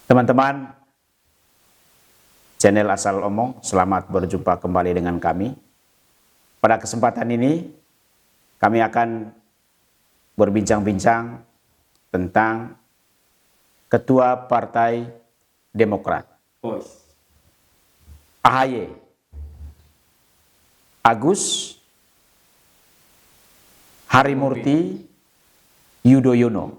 Teman-teman, channel Asal Omong, selamat berjumpa kembali dengan kami. Pada kesempatan ini, kami akan berbincang-bincang tentang Ketua Partai Demokrat, AHY, Agus Harimurti Yudhoyono.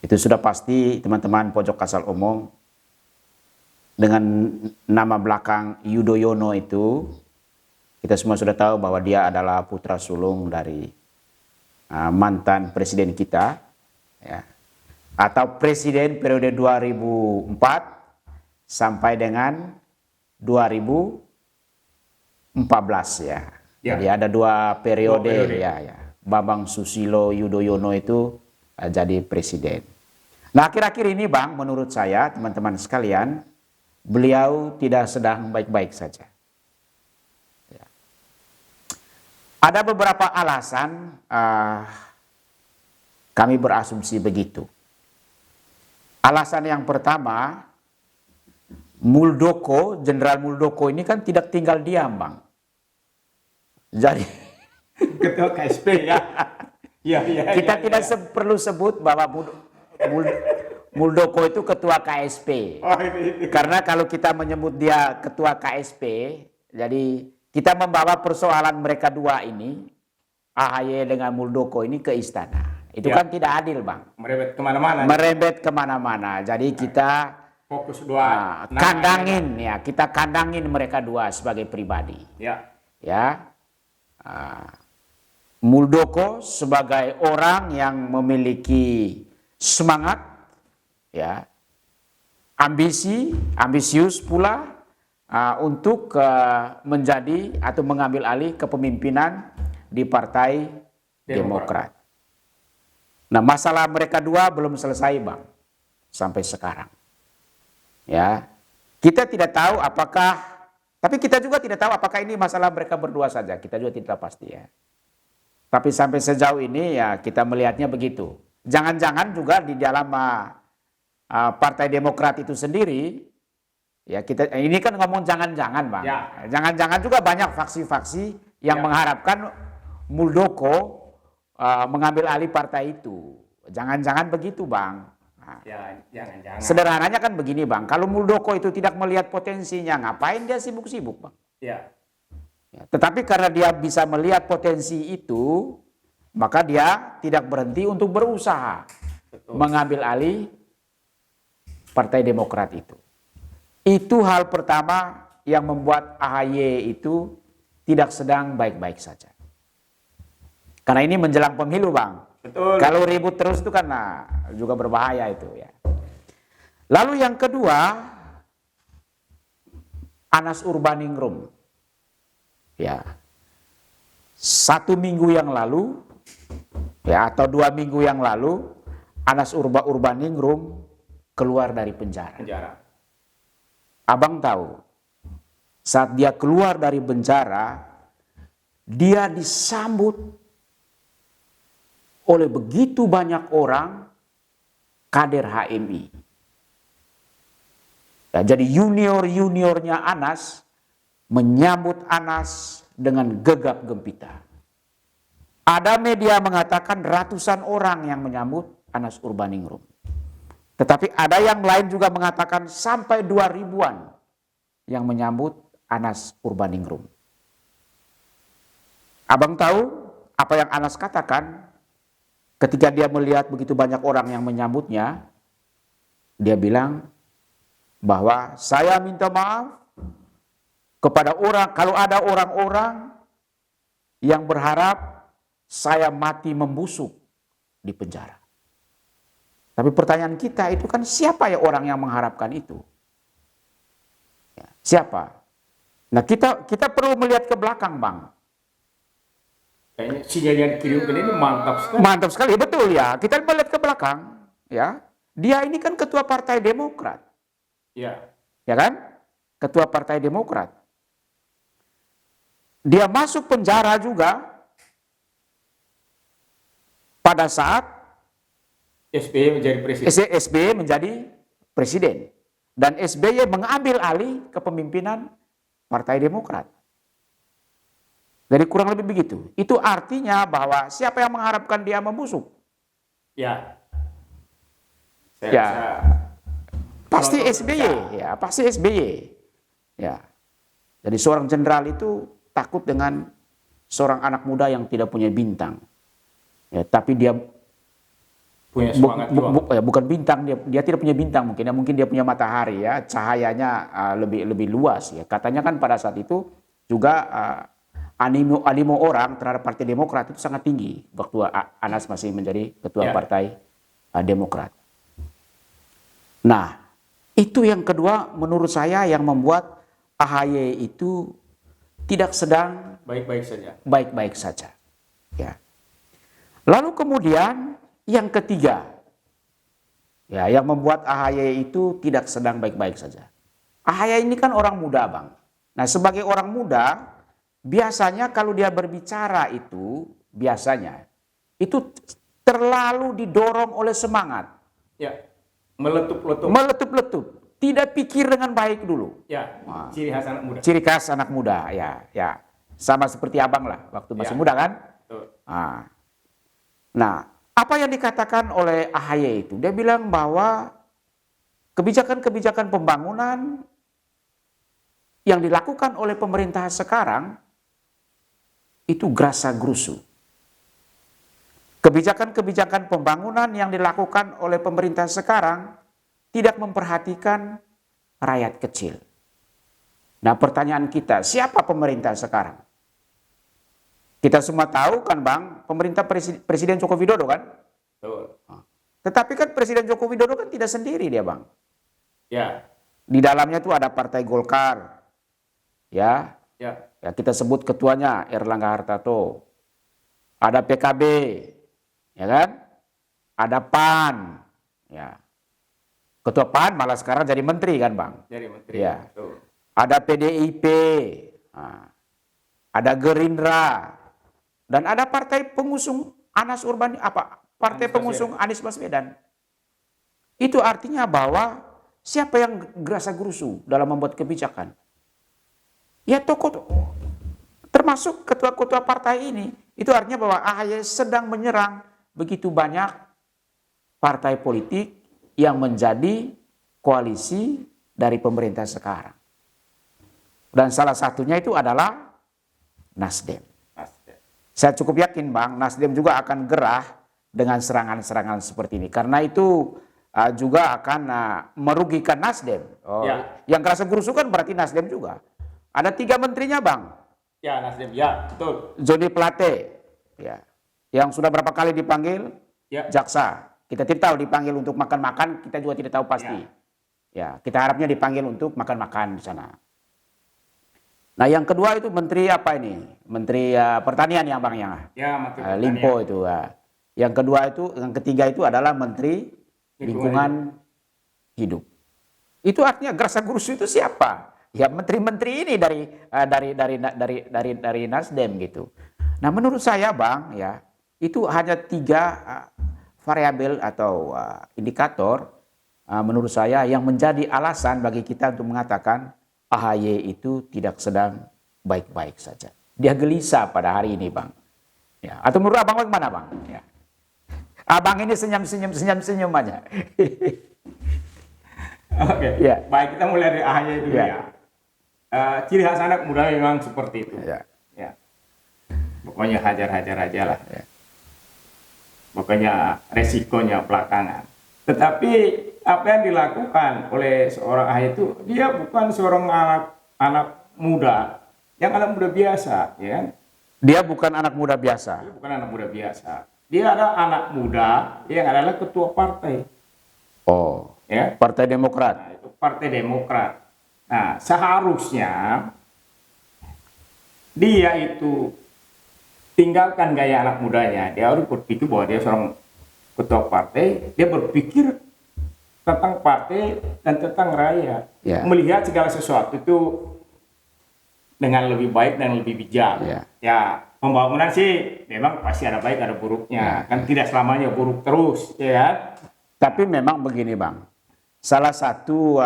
Itu sudah pasti teman-teman pojok Asal Omong, dengan nama belakang Yudhoyono itu kita semua sudah tahu bahwa dia adalah putra sulung dari mantan presiden kita, ya, atau presiden periode 2004 sampai dengan 2014 ya. Jadi ada dua periode. Ya. Bambang Susilo Yudhoyono itu jadi presiden. Nah, akhir-akhir ini Bang, menurut saya teman-teman sekalian, beliau tidak sedang baik-baik saja. Ya. Ada beberapa alasan kami berasumsi begitu. Alasan yang pertama, Muldoko, Jenderal Muldoko ini kan tidak tinggal diam, Bang. Jadi Ketua KSP ya. Kita tidak perlu sebut bahwa Muldoko itu ketua KSP. Karena kalau kita menyebut dia ketua KSP, jadi kita membawa persoalan mereka dua ini, AHY dengan Muldoko ini, ke istana. Itu kan tidak adil, Bang. Merebet kemana-mana. Merebet kemana-mana. Jadi kita fokus dua. Kita kandangin mereka dua sebagai pribadi. Ya. Muldoko sebagai orang yang memiliki semangat, ya, ambisius pula untuk menjadi atau mengambil alih kepemimpinan di Partai Demokrat. Nah, masalah mereka dua belum selesai, Bang, sampai sekarang. Ya, kita tidak tahu tapi kita juga tidak tahu apakah ini masalah mereka berdua saja. Kita juga tidak pasti ya. Tapi sampai sejauh ini ya kita melihatnya begitu. Jangan-jangan juga di dalam Partai Demokrat itu sendiri, ya kita ini kan ngomong jangan-jangan, Bang. Jangan-jangan juga banyak faksi-faksi yang mengharapkan Muldoko mengambil alih partai itu. Jangan-jangan begitu, Bang. Jangan-jangan. Sederhananya kan begini, Bang. Kalau Muldoko itu tidak melihat potensinya, ngapain dia sibuk-sibuk, Bang? Ya, tetapi karena dia bisa melihat potensi itu, maka dia tidak berhenti untuk berusaha mengambil alih Partai Demokrat itu. Itu hal pertama yang membuat AHY itu tidak sedang baik-baik saja. Karena ini menjelang pemilu, Bang. Betul. Kalau ribut terus itu kan juga berbahaya itu ya. Lalu yang kedua, Anas Urbaningrum. Ya, 1 minggu yang lalu, ya, atau 2 minggu yang lalu, Anas Urbaningrum keluar dari penjara. Abang tahu, saat dia keluar dari penjara, dia disambut oleh begitu banyak orang kader HMI. Ya, jadi juniornya Anas menyambut Anas dengan gegap gempita. Ada media mengatakan ratusan orang yang menyambut Anas Urbaningrum. Tetapi ada yang lain juga mengatakan sampai 2.000-an yang menyambut Anas Urbaningrum. Abang tahu apa yang Anas katakan ketika dia melihat begitu banyak orang yang menyambutnya? Dia bilang bahwa saya minta maaf kepada orang, kalau ada orang-orang yang berharap saya mati membusuk di penjara. Tapi pertanyaan kita itu kan, siapa ya orang yang mengharapkan itu? Ya, siapa? Nah, kita perlu melihat ke belakang, Bang. Kayaknya sinyal yang dikirimkan ini mantap sekali. Mantap sekali, betul ya. Kita melihat ke belakang, ya. Dia ini kan ketua Partai Demokrat. Ya kan? Ketua Partai Demokrat. Dia masuk penjara juga pada saat SBY menjadi presiden. SBY menjadi presiden. Dan SBY mengambil alih kepemimpinan Partai Demokrat. Jadi kurang lebih begitu. Itu artinya bahwa siapa yang mengharapkan dia membusuk? Ya. Saya Ya. rasa Pasti penonton SBY, bisa. ya, pasti SBY. Ya. Jadi seorang jenderal itu takut dengan seorang anak muda yang tidak punya bintang. Ya, tapi dia Punya semangat juang. bukan bintang, dia tidak punya bintang mungkin ya, mungkin dia punya matahari ya, cahayanya lebih luas ya. Katanya kan pada saat itu juga animo orang terhadap Partai Demokrat itu sangat tinggi waktu Anas masih menjadi ketua Ya. Partai Demokrat. Nah, itu yang kedua menurut saya yang membuat AHY itu tidak sedang Baik-baik saja. baik-baik saja. Ya. Lalu kemudian yang ketiga, ya, yang membuat AHY itu tidak sedang baik-baik saja. AHY ini kan orang muda, Bang. Nah, sebagai orang muda, biasanya kalau dia berbicara itu, biasanya itu terlalu didorong oleh semangat. Ya. Meletup-letup. Meletup-letup. Tidak pikir dengan baik dulu. Ya. Wah. Ciri khas anak muda. Ciri khas anak muda, ya, ya. Sama seperti abang lah, waktu masih Ya. muda kan. Betul. Nah, apa yang dikatakan oleh AHY itu? Dia bilang bahwa kebijakan-kebijakan pembangunan yang dilakukan oleh pemerintah sekarang itu gerasa gerusu. Kebijakan-kebijakan pembangunan yang dilakukan oleh pemerintah sekarang tidak memperhatikan rakyat kecil. Nah, pertanyaan kita, siapa pemerintah sekarang? Kita semua tahu kan, Bang, pemerintah Presiden Joko Widodo kan? Betul. Tetapi kan Presiden Joko Widodo kan tidak sendiri dia, Bang. Ya. Di dalamnya tuh ada Partai Golkar. Ya, Ya. ya kita sebut ketuanya Erlangga Hartarto. Ada PKB, ya kan? Ada PAN, ya. Ketua PAN malah sekarang jadi menteri kan, Bang? Jadi menteri. Ya. Betul. Ada PDIP, ada Gerindra, dan ada partai pengusung Partai Anies pengusung Anies Baswedan. Itu artinya bahwa siapa yang gerasa gerusu dalam membuat kebijakan? Ya tokoh, termasuk ketua-ketua partai ini. Itu artinya bahwa AHY sedang menyerang begitu banyak partai politik yang menjadi koalisi dari pemerintah sekarang. Dan salah satunya itu adalah Nasdem. Nasdem. Saya cukup yakin, Bang, Nasdem juga akan gerah dengan serangan-serangan seperti ini. Karena itu juga akan merugikan Nasdem. Ya. Yang kerasa gerusu kan berarti Nasdem juga. Ada 3 menterinya, Bang. Ya, Nasdem. Ya, betul. Joni Plate, ya, yang sudah berapa kali dipanggil Ya. jaksa. Kita tidak tahu dipanggil untuk makan-makan, kita juga tidak tahu pasti. Ya, kita harapnya dipanggil untuk makan-makan di sana. Nah, yang kedua itu menteri apa ini? Menteri Pertanian ya, Bang, ya. Ya, Menteri Pertanian. Limpo itu. Yang kedua itu, yang ketiga itu adalah Menteri Lingkungan Hidup. Itu artinya gerasa gerusu itu siapa? Ya, menteri-menteri ini dari Nasdem gitu. Nah, menurut saya, Bang, ya, itu hanya 3 variabel atau indikator menurut saya yang menjadi alasan bagi kita untuk mengatakan AHY itu tidak sedang baik-baik saja. Dia gelisah pada hari ini, Bang. Ya, atau menurut Abang bagaimana, Bang? Ya. Abang ini senyum-senyum aja. Oke. Ya. Baik, kita mulai dari AHY dulu Ya. ya. Ciri khas anak muda memang seperti itu. Ya. Ya. Pokoknya hajar-hajar aja lah. Ya. Pokoknya resikonya belakangan. Tetapi apa yang dilakukan oleh seorang AHY itu, dia bukan seorang anak muda, yang anak muda biasa, ya kan? Dia bukan anak muda biasa. Dia bukan anak muda biasa. Dia adalah anak muda yang adalah ketua partai. Oh, Ya. Partai Demokrat. Nah, itu Partai Demokrat. Nah, seharusnya dia itu tinggalkan gaya anak mudanya. Dia harus berpikir bahwa dia seorang ketua partai, dia berpikir tentang partai dan tentang rakyat. Ya. Melihat segala sesuatu itu dengan lebih baik dan lebih bijak. Ya. Ya, pembangunan sih memang pasti ada baik ada buruknya. Ya. Kan tidak selamanya buruk terus, ya kan? Tapi memang begini, Bang. salah satu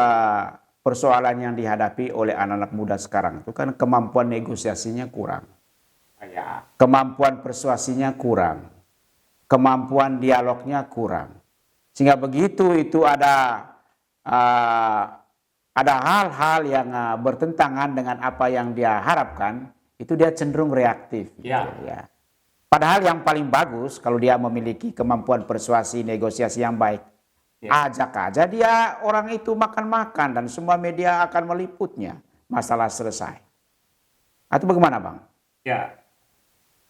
persoalan yang dihadapi oleh anak-anak muda sekarang itu kan kemampuan negosiasinya kurang, Ya, kemampuan persuasinya kurang, kemampuan dialognya kurang. Sehingga begitu itu uh, ada hal-hal yang bertentangan dengan apa yang dia harapkan, itu dia cenderung reaktif. Gitu, Ya. ya. Padahal yang paling bagus kalau dia memiliki kemampuan persuasi negosiasi yang baik, Ya. ajak aja dia orang itu makan-makan dan semua media akan meliputnya. Masalah selesai. Atau bagaimana, Bang? ya,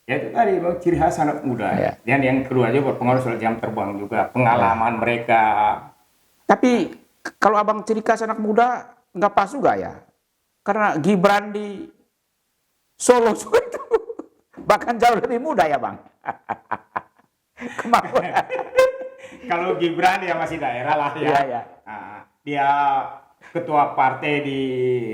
ya itu tadi Bang, ciri khas anak muda. Ya. Dan yang kedua aja berpengaruh soal jam terbang juga, pengalaman mereka. Tapi kalau Abang ciri khas anak muda nggak pas juga ya. Karena Gibran di Solo juga itu bahkan jauh lebih muda ya, Bang. Kemampuan. Kalau Gibran dia masih daerah lah ya. Iya, iya. Nah, dia ketua partai di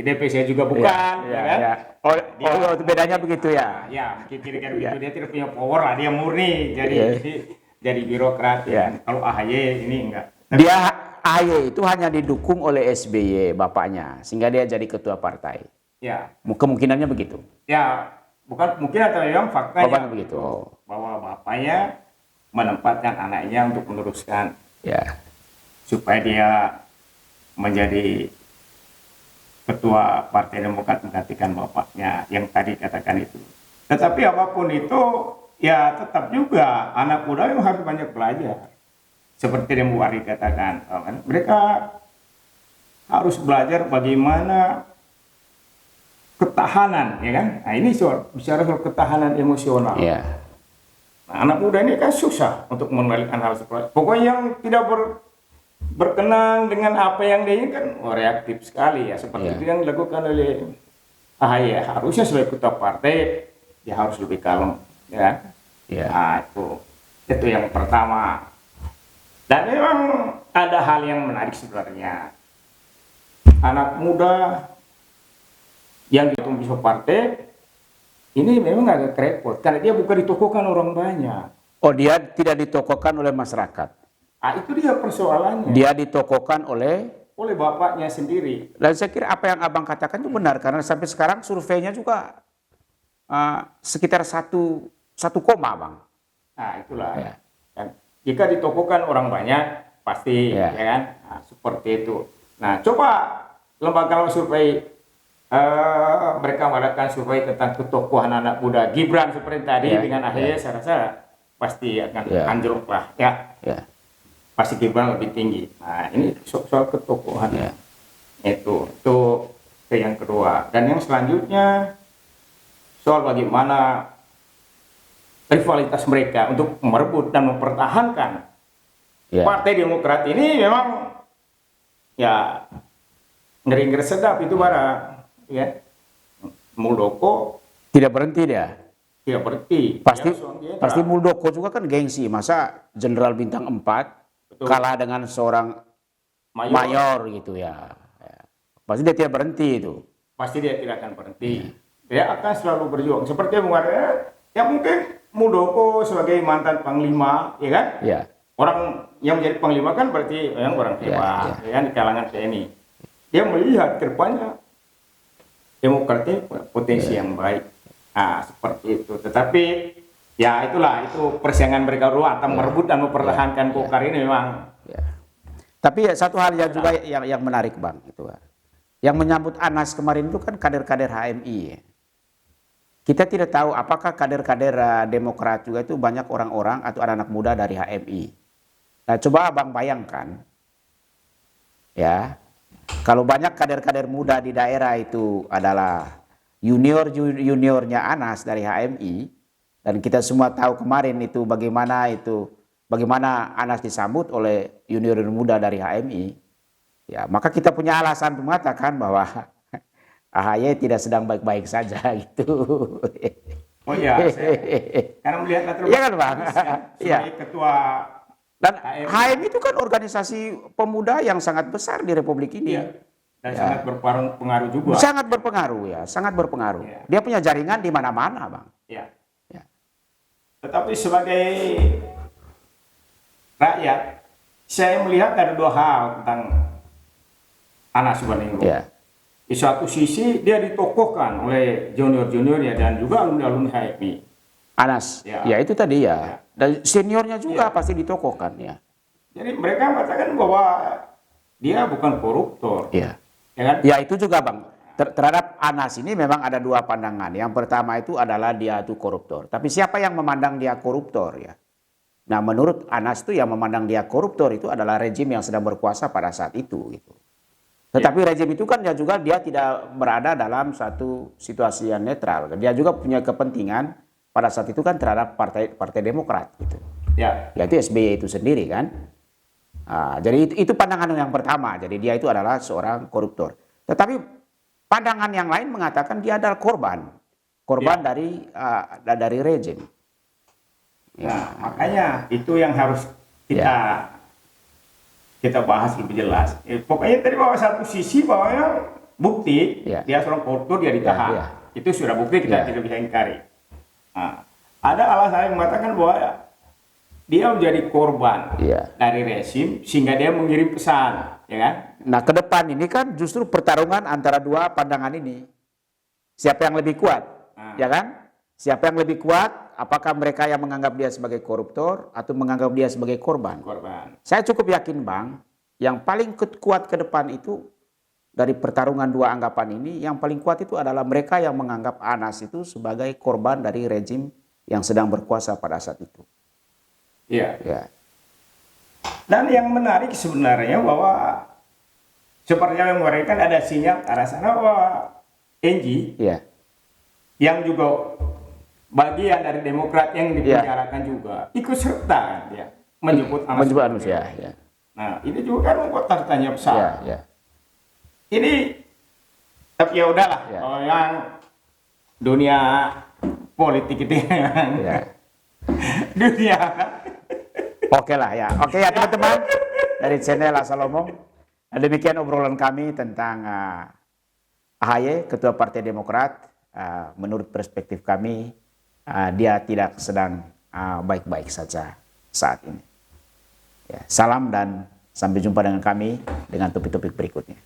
DPC juga bukan, Iya, ya kan? iya. Oh, itu bedanya begitu ya. Ya, mungkin kira-kira Iya. begitu. Dia tidak punya power lah, dia murni Iya. jadi birokrat. Iya. Ya. Kalau AHY ini enggak. Dia AHY itu hanya didukung oleh SBY bapaknya sehingga dia jadi ketua partai. Ya, Kemungkinannya begitu. ya bukan mungkin atau memang faktanya Bapaknya begitu. Oh. bahwa bapaknya menempatkan anaknya untuk meneruskan Ya. supaya dia menjadi ketua Partai Demokrat menggantikan bapaknya yang tadi katakan itu. Tetapi apapun itu, ya tetap juga anak muda yang harus banyak belajar. Seperti yang Bu Ari katakan, mereka harus belajar bagaimana ketahanan, ya kan? Nah ini bicara soal ketahanan emosional. Ya. Nah, anak muda ini kan susah untuk mengendalikan hal seperti itu. Pokoknya yang tidak berkenan dengan apa yang dia inginkan, reaktif sekali ya. Seperti Iya. itu yang dilakukan oleh AHY. Harusnya sebagai ketua partai, dia harus lebih kalem. Ya. Iya. Nah, itu yang pertama. Dan memang ada hal yang menarik sebenarnya. Anak muda yang ditumbuh partai, ini memang agak repot. Karena dia bukan ditokohkan orang banyak. Oh, dia tidak ditokohkan oleh masyarakat. Ah, itu dia persoalannya. Dia ditokohkan oleh Bapaknya sendiri. dan saya kira apa yang Abang katakan itu benar karena sampai sekarang surveinya juga sekitar satu koma, Bang. Nah, itulah. Ya. Dan jika ditokohkan orang banyak, pasti Ya. ya kan? Nah, seperti itu. Nah, coba lembaga survei mereka mengadakan survei tentang ketokohan anak muda Gibran seperti tadi Ya, dengan AHY, saya rasa pasti akan Ya. anjlok lah ya. Ya. Pasti Gibran lebih tinggi. Nah, ini soal ketokohan. Ya. Itu yang kedua. Dan yang selanjutnya soal bagaimana rivalitas mereka untuk merebut dan mempertahankan Ya. Partai Demokrat ini memang ya ngeri-ngeri sedap itu barang ya. Muldoko Tidak berhenti dia. tidak berhenti. Pasti Ya, soal dia pasti Muldoko juga kan gengsi. Masa Jenderal Bintang 4 Betul. kalah dengan seorang mayor gitu ya. Ya. Pasti dia tidak berhenti itu. Pasti dia tidak akan berhenti. Dia akan selalu berjuang. Seperti yang mengatakan, ya mungkin Muldoko sebagai mantan panglima, ya kan? Ya. Orang yang menjadi panglima kan berarti yang orang hebat, ya kan, di kalangan TNI. Dia melihat ke depannya Demokrat ini punya potensi yang baik. Nah, seperti itu. Tetapi ya itulah, itu persaingan mereka dulu antara merebut dan mempertahankan Golkar ini memang. Ya. Tapi ya, satu hal yang juga yang menarik, Bang, itu yang menyambut Anas kemarin itu kan kader-kader HMI. Ya. Kita tidak tahu apakah kader-kader Demokrat juga itu banyak orang-orang atau anak-anak muda dari HMI. Nah, coba Abang bayangkan, ya, kalau banyak kader-kader muda di daerah itu adalah juniornya Anas dari HMI, dan kita semua tahu kemarin itu bagaimana Anas disambut oleh junior muda dari HMI, ya, maka kita punya alasan untuk mengatakan bahwa AHY tidak sedang baik-baik saja gitu. Oh iya, karena melihat latar Iya kan, Bang? Iya. sebagai ketua Dan HMI itu kan organisasi pemuda yang sangat besar di Republik ini. Iya. Dan sangat berpengaruh juga. Sangat berpengaruh ya, sangat berpengaruh. Ya. Dia punya jaringan di mana-mana, Bang. Ya. Ya. Tetapi sebagai rakyat, saya melihat ada dua hal tentang Anas Urbaningrum. Ya. Di satu sisi dia ditokohkan oleh junior-juniornya dan juga alumni-alumni HMI. Anas, Ya. ya itu tadi ya. Ya. Dan seniornya juga Ya. pasti ditokohkan ya. Jadi mereka mengatakan bahwa dia bukan koruptor. Ya. Ya kan? Ya itu juga Bang. Terhadap Anas ini memang ada dua pandangan. Yang pertama itu adalah dia itu koruptor. Tapi siapa yang memandang dia koruptor ya? Nah menurut Anas itu yang memandang dia koruptor itu adalah rejim yang sedang berkuasa pada saat itu gitu. Tetapi rejim itu kan dia tidak berada dalam satu situasi yang netral. Dia juga punya kepentingan pada saat itu kan terhadap Partai Demokrat gitu. Ya. Yaitu SBY itu sendiri kan. Jadi itu pandangan yang pertama. Jadi dia itu adalah seorang koruptor. Tetapi pandangan yang lain mengatakan dia adalah korban dari rejim. Nah, makanya itu yang harus kita bahas lebih jelas. Pokoknya tadi bahwa satu sisi bahwa bukti dia seorang koruptor, dia ditahan. Itu sudah bukti, kita tidak bisa ingkari. Nah, ada alasan yang mengatakan bahwa dia menjadi korban dari rezim sehingga dia mengirim pesan, ya kan? Nah, ke depan ini kan justru pertarungan antara dua pandangan ini. Siapa yang lebih kuat? Ya kan? Siapa yang lebih kuat? Apakah mereka yang menganggap dia sebagai koruptor atau menganggap dia sebagai korban? Saya cukup yakin Bang, yang paling kuat ke depan itu dari pertarungan dua anggapan ini, yang paling kuat itu adalah mereka yang menganggap Anas itu sebagai korban dari rejim yang sedang berkuasa pada saat itu. Iya. Ya. Dan yang menarik sebenarnya bahwa sepertinya mereka ada sinyal ke arah sana bahwa Enji yang juga bagian dari Demokrat yang dipenjarakan juga ikut serta kan dia menyebut Anas. Ya. Nah ini juga kan membuat tanda tanya besar. Ini tapi ya udahlah, yang dunia politik itu dunia. Oke lah ya. Oke ya teman-teman dari channel Asal Omong. Demikian obrolan kami tentang AHY, Ketua Partai Demokrat. Menurut perspektif kami, dia tidak sedang baik-baik saja saat ini. Ya, salam dan sampai jumpa dengan kami dengan topik-topik berikutnya.